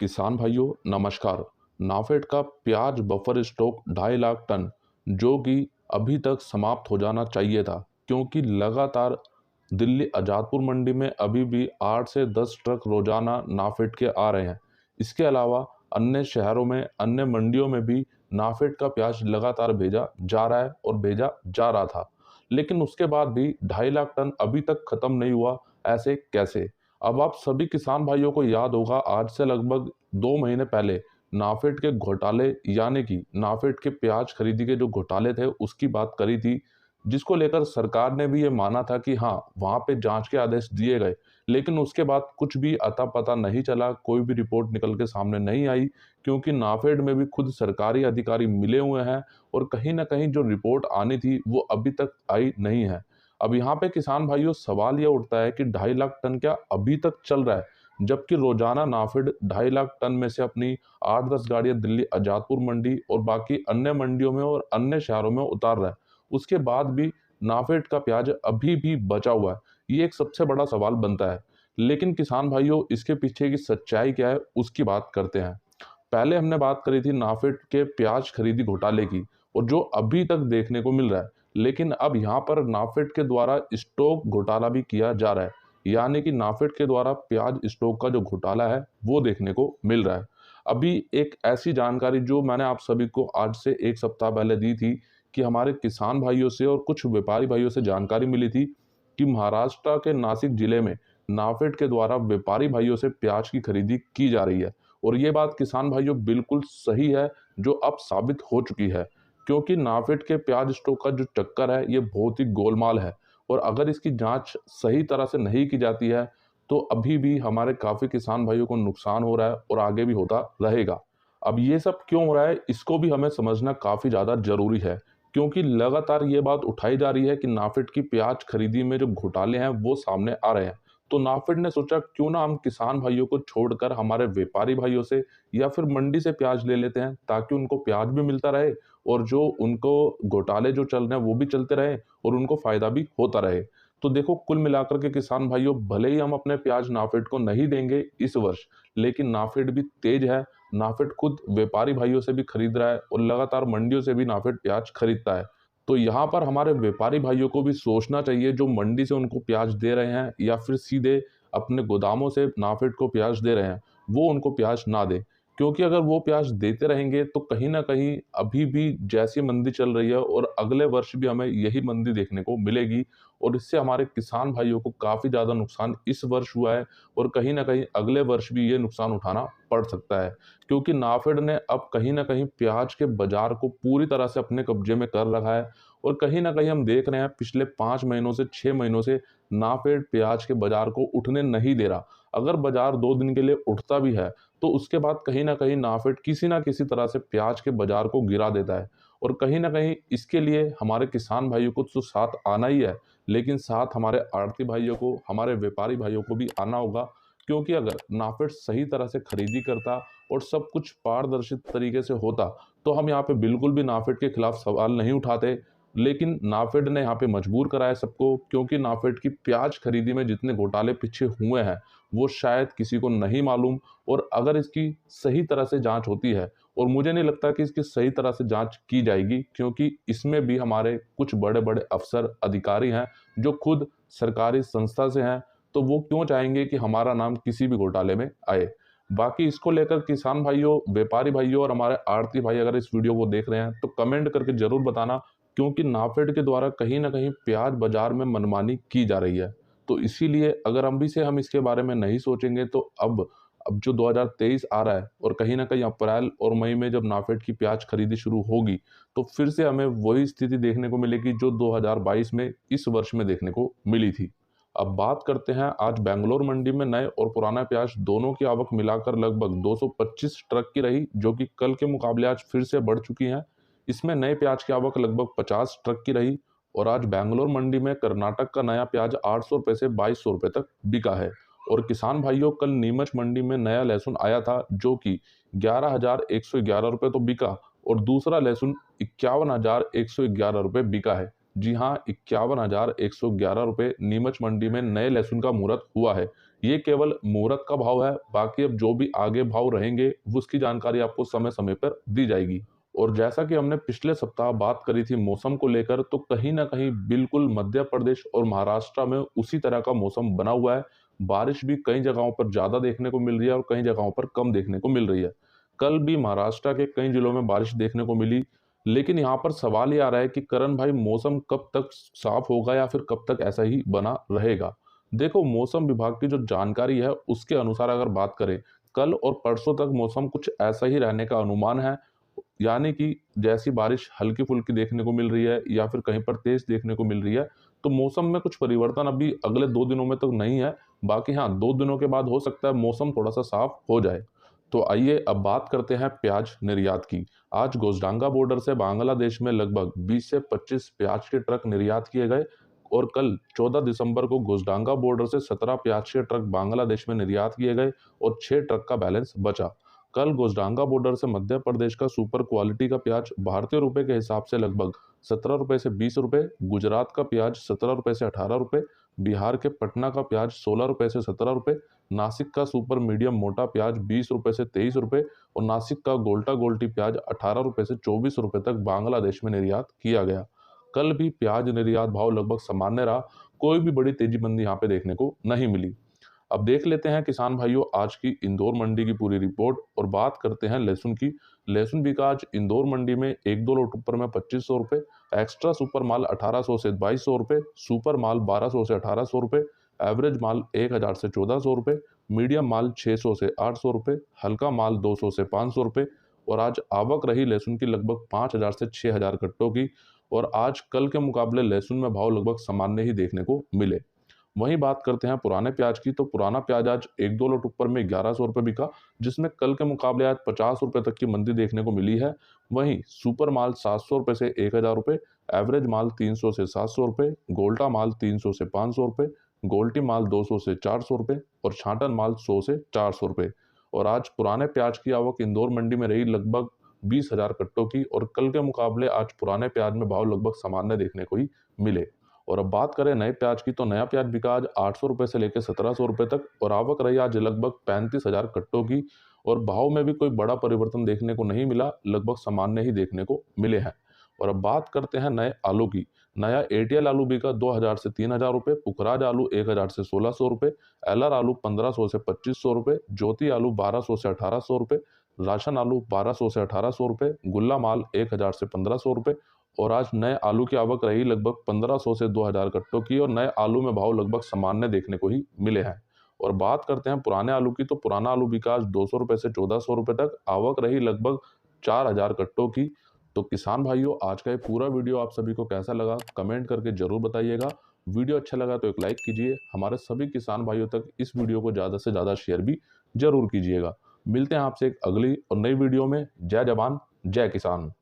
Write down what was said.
किसान भाइयों नमस्कार। नाफेड का प्याज बफर स्टॉक 2.5 लाख टन जो कि अभी तक समाप्त हो जाना चाहिए था, क्योंकि लगातार दिल्ली आजादपुर मंडी में अभी भी 8 से 10 ट्रक रोजाना नाफेड के आ रहे हैं। इसके अलावा अन्य शहरों में, अन्य मंडियों में भी नाफेड का प्याज लगातार भेजा जा रहा है और भेजा जा रहा था, लेकिन उसके बाद भी 2.5 लाख टन अभी तक खत्म नहीं हुआ। ऐसे कैसे? अब आप सभी किसान भाइयों को याद होगा, आज से लगभग 2 महीने पहले नाफेड के घोटाले, यानी कि नाफेड के प्याज खरीदी के जो घोटाले थे उसकी बात करी थी, जिसको लेकर सरकार ने भी ये माना था कि हाँ, वहां पे जांच के आदेश दिए गए, लेकिन उसके बाद कुछ भी अता पता नहीं चला, कोई भी रिपोर्ट निकल के सामने नहीं आई, क्योंकि नाफेड में भी खुद सरकारी अधिकारी मिले हुए हैं और कहीं ना कहीं जो रिपोर्ट आनी थी वो अभी तक आई नहीं है। अब यहाँ पे किसान भाइयों सवाल ये उठता है कि 2.5 लाख टन क्या अभी तक चल रहा है, जबकि रोजाना नाफेड 2.5 लाख टन में से अपनी 8-10 गाड़ियां दिल्ली आजादपुर मंडी और बाकी अन्य मंडियों में और अन्य शहरों में उतार रहा है। उसके बाद भी नाफेड का प्याज अभी भी बचा हुआ है। ये एक सबसे बड़ा सवाल बनता है। लेकिन किसान भाइयों, इसके पीछे की सच्चाई क्या है उसकी बात करते हैं। पहले हमने बात करी थी नाफेड के प्याज खरीदी घोटाले की, और जो अभी तक देखने को मिल रहा है, लेकिन अब यहाँ पर नाफेड के द्वारा स्टॉक घोटाला भी किया जा रहा है, यानी कि नाफेड के द्वारा प्याज स्टॉक का जो घोटाला है वो देखने को मिल रहा है। अभी एक ऐसी जानकारी जो मैंने आप सभी को आज से 1 सप्ताह पहले दी थी कि हमारे किसान भाइयों से और कुछ व्यापारी भाइयों से जानकारी मिली थी कि महाराष्ट्र के नासिक जिले में नाफेड के द्वारा व्यापारी भाइयों से प्याज की खरीदी की जा रही है। और ये बात किसान भाइयों बिल्कुल सही है, जो अब साबित हो चुकी है, क्योंकि नाफेड के प्याज स्टॉक का जो चक्कर है ये बहुत ही गोलमाल है। और अगर इसकी जांच सही तरह से नहीं की जाती है तो अभी भी हमारे काफी किसान भाइयों को नुकसान हो रहा है और आगे भी होता रहेगा। अब ये सब क्यों हो रहा है इसको भी हमें समझना काफी ज्यादा जरूरी है, क्योंकि लगातार ये बात उठाई जा रही है कि नाफेड की प्याज खरीदी में जो घोटाले हैं वो सामने आ रहे हैं। तो नाफेड ने सोचा क्यों ना हम किसान भाइयों को छोड़कर हमारे व्यापारी भाइयों से या फिर मंडी से प्याज ले लेते हैं, ताकि उनको प्याज भी मिलता रहे और जो उनको घोटाले जो चल रहे हैं वो भी चलते रहे और उनको फायदा भी होता रहे। तो देखो, कुल मिलाकर के किसान भाइयों, भले ही हम अपने प्याज नाफेड को नहीं देंगे इस वर्ष, लेकिन नाफेड भी तेज है। नाफेड खुद व्यापारी भाइयों से भी खरीद रहा है और लगातार मंडियों से भी नाफेड प्याज खरीदता है। तो यहाँ पर हमारे व्यापारी भाइयों को भी सोचना चाहिए, जो मंडी से उनको प्याज दे रहे हैं या फिर सीधे अपने गोदामों से नाफेड को प्याज दे रहे हैं, वो उनको प्याज ना दे। क्योंकि अगर वो प्याज देते रहेंगे तो कहीं ना कहीं अभी भी जैसी मंदी चल रही है और अगले वर्ष भी हमें यही मंदी देखने को मिलेगी, और इससे हमारे किसान भाइयों को काफी ज्यादा नुकसान इस वर्ष हुआ है और कहीं ना कहीं अगले वर्ष भी ये नुकसान उठाना पड़ सकता है। क्योंकि नाफेड ने अब कहीं ना कहीं प्याज के बाजार को पूरी तरह से अपने कब्जे में कर रखा है, और कहीं ना कहीं हम देख रहे हैं पिछले 5 महीनों से 6 महीनों से नाफेड प्याज के बाजार को उठने नहीं दे रहा। अगर बाजार 2 दिन के लिए उठता भी है तो उसके बाद कहीं ना कहीं नाफेड किसी ना किसी तरह से प्याज के बाजार को गिरा देता है। और कहीं ना कहीं इसके लिए हमारे किसान भाइयों को तो साथ आना ही है, लेकिन साथ हमारे आड़ती भाइयों को, हमारे व्यापारी भाइयों को भी आना होगा। क्योंकि अगर नाफेड सही तरह से खरीदी करता और सब कुछ पारदर्शी तरीके से होता तो हम यहाँ पे बिल्कुल भी नाफेड के खिलाफ सवाल नहीं उठाते। लेकिन नाफेड ने यहाँ पे मजबूर कराया सबको, क्योंकि नाफेड की प्याज खरीदी में जितने घोटाले पीछे हुए हैं वो शायद किसी को नहीं मालूम। और अगर इसकी सही तरह से जांच होती है, और मुझे नहीं लगता कि इसकी सही तरह से जांच की जाएगी, क्योंकि इसमें भी हमारे कुछ बड़े बड़े अफसर अधिकारी हैं जो खुद सरकारी संस्था से हैं, तो वो क्यों चाहेंगे कि हमारा नाम किसी भी घोटाले में आए। बाकी इसको लेकर किसान भाइयों, व्यापारी भाइयों और हमारे आड़ती भाई अगर इस वीडियो को देख रहे हैं तो कमेंट करके जरूर बताना, क्योंकि नाफेड के द्वारा कहीं ना कहीं प्याज बाजार में मनमानी की जा रही है। तो इसीलिए अगर अभी से हम इसके बारे में नहीं सोचेंगे तो अब जो 2023 आ रहा है और कहीं ना कहीं अप्रैल और मई में जब नाफेड की प्याज खरीदी शुरू होगी तो फिर से हमें वही स्थिति देखने को मिलेगी जो 2022 में इस वर्ष में देखने को मिली थी। अब बात करते हैं, आज बेंगलोर मंडी में नए और पुराना प्याज दोनों की आवक मिलाकर लगभग 225 ट्रक की रही, जो कि कल के मुकाबले आज फिर से बढ़ चुकी है। इसमें नए प्याज की आवक लगभग 50 ट्रक की रही। और आज बेंगलोर मंडी में कर्नाटक का नया प्याज 800 रुपए से 2200 रुपए तक बिका है। और किसान भाइयों, कल नीमच मंडी में नया लहसुन आया था जो कि 11,111 रुपए तो बिका, और दूसरा लहसुन 51,111 रुपए बिका है। जी हाँ, 51,111 रुपए नीमच मंडी में नए लहसुन का मुहूर्त हुआ है। ये केवल मुहूर्त का भाव है, बाकी अब जो भी आगे भाव रहेंगे उसकी जानकारी आपको समय समय पर दी जाएगी। और जैसा कि हमने पिछले सप्ताह बात करी थी मौसम को लेकर, तो कहीं न कहीं बिल्कुल मध्य प्रदेश और महाराष्ट्र में उसी तरह का मौसम बना हुआ है। बारिश भी कई जगहों पर ज़्यादा देखने को मिल रही है और कई जगहों पर कम देखने को मिल रही है। कल भी महाराष्ट्र के कई जिलों में बारिश देखने को मिली, लेकिन यहाँ पर सवाल ये आ रहा है कि करण भाई मौसम कब तक साफ होगा या फिर कब तक ऐसा ही बना रहेगा? देखो, मौसम विभाग की जो जानकारी है उसके अनुसार अगर बात करें, कल और परसों तक मौसम कुछ ऐसा ही रहने का अनुमान है। यानी कि जैसी बारिश हल्की-फुल्की देखने को मिल रही है या फिर कहीं पर तेज़ देखने को मिल रही है, तो मौसम में कुछ परिवर्तन अभी अगले 2 दिनों में तो नहीं है। बाकी हाँ, 2 दिनों के बाद हो सकता है मौसम थोड़ा-सा साफ हो जाए। तो आइए अब बात करते हैं प्याज निर्यात की। आज गोज़डांगा बॉर्डर से बांग्लादेश में लगभग 20 से 25 प्याज के ट्रक निर्यात किए गए और कल 14 दिसंबर को गोज़डांगा बॉर्डर से 17 प्याज के ट्रक बांग्लादेश में निर्यात किए गए और 6 ट्रक का बैलेंस बचा। कल गोज़डांगा बॉर्डर से मध्य प्रदेश का सुपर क्वालिटी का प्याज भारतीय रुपए के हिसाब से लगभग ₹17 से ₹20, गुजरात का प्याज ₹17 से ₹18, बिहार के पटना का प्याज ₹16 से ₹17, नासिक का सुपर मीडियम मोटा प्याज ₹20 से ₹23 और नासिक का गोल्टा गोल्टी प्याज ₹18 से ₹24 तक बांग्लादेश में निर्यात किया गया। कल भी प्याज निर्यात भाव लगभग सामान्य रहा, कोई भी बड़ी तेजी मंदी यहाँ पे देखने को नहीं मिली। अब देख लेते हैं किसान भाइयों आज की इंदौर मंडी की पूरी रिपोर्ट और बात करते हैं लहसुन की। लहसुन बिका आज इंदौर मंडी में 1-2 लोट ऊपर में ₹2500, एक्स्ट्रा सुपर माल 1800 से ₹2200, सुपर माल 1200 से ₹1800, एवरेज माल 1000 से ₹1400, मीडियम माल 600 से ₹800, हल्का माल 200 से ₹500 और आज आवक रही लहसुन की लगभग 5000 से 6000 कट्टों की और आज कल के मुकाबले लहसुन में भाव लगभग सामान्य ही देखने को मिले। वहीं बात करते हैं पुराने प्याज की, तो पुराना प्याज आज 1-2 लोट ऊपर में ₹1100 बिका, जिसमें कल के मुकाबले आज ₹50 तक की मंदी देखने को मिली है। वहीं सुपर माल ₹700 से ₹1000, एवरेज माल ₹300 से ₹700, गोल्टा माल ₹300 से ₹500, गोल्टी माल ₹200 से ₹400 और छाँटन माल ₹100 से ₹400 और आज पुराने प्याज की आवक इंदौर मंडी में रही लगभग 20,000 कट्टों की और कल के मुकाबले आज पुराने प्याज में भाव लगभग सामान्य देखने को ही मिले। और अब बात करें नए प्याज की, तो नया प्याज बिका आज ₹800 से लेकर ₹1700 तक और आवक रही आज लगभग 35,000 कट्टों की और भाव में भी कोई बड़ा परिवर्तन देखने को नहीं मिला, लगभग सामान्य ही देखने को मिले हैं। और अब बात करते हैं नए आलू की। नया एटीएल आलू बिका ₹2000 से ₹3000, पुखराज आलू 1000 से ₹1600, एलआर आलू 1500 से ₹2500, ज्योति आलू 1200 से ₹1800, राशन आलू 1200 से ₹1800, गुल्ला माल 1000 से ₹1500 और आज नए आलू की आवक रही लगभग 1500 से 2000 कट्टों की और नए आलू में भाव लगभग सामान्य देखने को ही मिले हैं। और बात करते हैं पुराने आलू की, तो पुराना आलू बिका आज ₹200 से ₹1400 तक, आवक रही लगभग 4000 कट्टों की। तो किसान भाइयों आज का ये पूरा वीडियो आप सभी को कैसा लगा कमेंट करके जरूर बताइएगा। वीडियो अच्छा लगा तो एक लाइक कीजिए, हमारे सभी किसान भाइयों तक इस वीडियो को ज़्यादा से ज़्यादा शेयर भी जरूर कीजिएगा। मिलते हैं आपसे एक अगली और नई वीडियो में। जय जवान जय किसान।